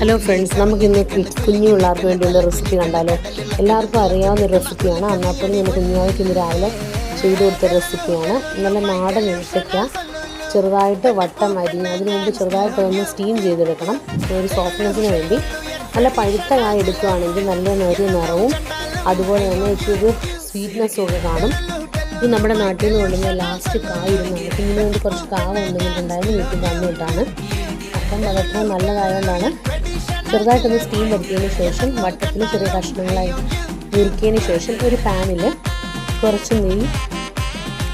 Hello friends, നമുക്കിന്ന് കുഞ്ഞു പിള്ളേർക്ക് വേണ്ടിയുള്ള റെസിപ്പി കണ്ടാലോ. എല്ലാവർക്കും അറിയാവുന്ന ഒരു റെസിപ്പിയാണ്. അന്നാപ്പോലും ഞാൻ കുഞ്ഞുങ്ങൾക്ക് ഇന്ന് രാവിലെ ചെയ്തു കൊടുത്ത റെസിപ്പിയാണ്. നല്ല നാടൻ ഏത്തയ്ക്ക ചെറുതായിട്ട് വട്ടം അരിഞ്ഞ് അതിന് മുമ്പ് ചെറുതായിട്ട് ഒന്ന് സ്റ്റീം ചെയ്തെടുക്കണം. ഒരു സോഫ്റ്റ്നെസ്സിന് വേണ്ടി. നല്ല പഴുത്ത കായ എടുക്കുകയാണെങ്കിൽ നല്ല നേരിയ നിറവും അതുപോലെ തന്നെ ഇച്ചിരി സ്വീറ്റ്നെസ്സും ഒക്കെ കാണും. ഇത് നമ്മുടെ നാട്ടിൽ നിന്ന് കൊണ്ടുവന്ന ലാസ്റ്റ് കായ ഇരുന്നാണ്. കുഞ്ഞിന് വേണ്ടി കുറച്ച് കാവ ഉണ്ടെങ്കിലുണ്ടായിരുന്നു വീട്ടിൽ തന്നിട്ടാണ്. അപ്പം അതത്ര നല്ലതായതുകൊണ്ടാണ്. ചെറുതായിട്ടൊന്ന് സ്റ്റീം വരുത്തിയതിന് ശേഷം വട്ടത്തിൽ ചെറിയ കഷ്ണങ്ങളായി മുറുക്കിയതിന് ശേഷം ഒരു പാനിൽ കുറച്ച് നെയ്യ്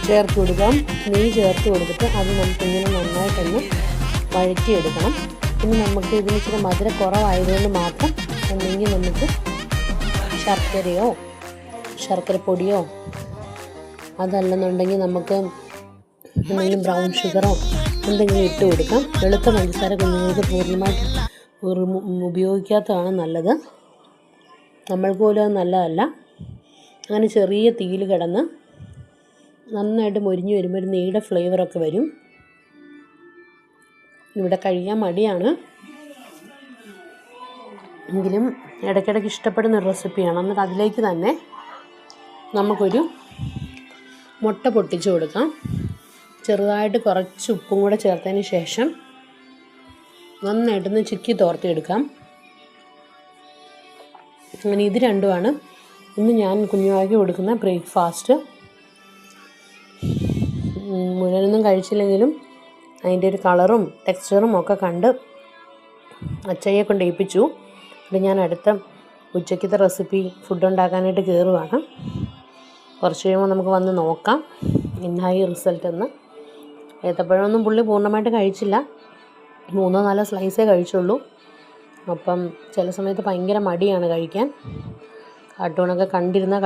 ചേർത്ത് കൊടുക്കാം. നെയ്യ് ചേർത്ത് കൊടുത്തിട്ട് അത് നമുക്കിങ്ങനെ നന്നായിട്ടൊന്ന് വഴറ്റിയെടുക്കണം. പിന്നെ നമുക്ക് ഇതിന് ഇച്ചിരി മധുര കുറവായതുകൊണ്ട് മാത്രം ഒന്നെങ്കിൽ നമുക്ക് ശർക്കരപ്പൊടിയോ അതല്ലെന്നുണ്ടെങ്കിൽ നമുക്ക് എന്തെങ്കിലും ബ്രൗൺ ഷുഗറോ എന്തെങ്കിലും ഇട്ട് കൊടുക്കാം. വെളുത്ത പഞ്ചസാര കുഞ്ഞുങ്ങൾക്ക് പൂർണ്ണമായിട്ട് ഉപയോഗിക്കാത്തതാണ് നല്ലത്. നമ്മൾക്ക് പോലും അത് നല്ലതല്ല. അങ്ങനെ ചെറിയ തീയിൽ കിടന്ന് നന്നായിട്ട് മൊരിഞ്ഞ് വരുമ്പോൾ ഒരു നെയ്യുടെ ഫ്ലേവറൊക്കെ വരും. ഇവിടെ കഴിയാൻ മടിയാണ്, എങ്കിലും ഇടയ്ക്കിടയ്ക്ക് ഇഷ്ടപ്പെടുന്ന ഒരു റെസിപ്പിയാണ്. എന്നിട്ട് അതിലേക്ക് തന്നെ നമുക്കൊരു മുട്ട പൊട്ടിച്ച് കൊടുക്കാം. ചെറുതായിട്ട് കുറച്ച് ഉപ്പും കൂടെ ചേർത്തതിന് ശേഷം നന്നായിട്ടൊന്ന് ചിക്കി തോർത്തിയെടുക്കാം. അങ്ങനെ ഇത് രണ്ടുമാണ് ഇന്ന് ഞാൻ കുഞ്ഞുവാക്കി കൊടുക്കുന്ന ബ്രേക്ക്ഫാസ്റ്റ്. മുഴുവനൊന്നും കഴിച്ചില്ലെങ്കിലും അതിൻ്റെ ഒരു കളറും ടെക്സ്ചറും ഒക്കെ കണ്ട് അച്ചയ്യെ കൊണ്ട് ഏൽപ്പിച്ചു. അപ്പോൾ ഞാൻ അടുത്ത ഉച്ചയ്ക്കത്തെ റെസിപ്പി ഫുഡ് ഉണ്ടാക്കാനായിട്ട് കയറുവാണ്. കുറച്ച് കഴിയുമ്പോൾ നമുക്ക് വന്ന് നോക്കാം എന്നായി റിസൾട്ട് എന്ന്. ഏത്തപ്പഴമൊന്നും പുള്ളി പൂർണ്ണമായിട്ട് കഴിച്ചില്ല, 3-4 സ്ലൈസേ കഴിച്ചുള്ളൂ. അപ്പം ചില സമയത്ത് ഭയങ്കര മടിയാണ് കഴിക്കാൻ. കാർട്ടൂണൊക്കെ കണ്ടിരുന്നാൽ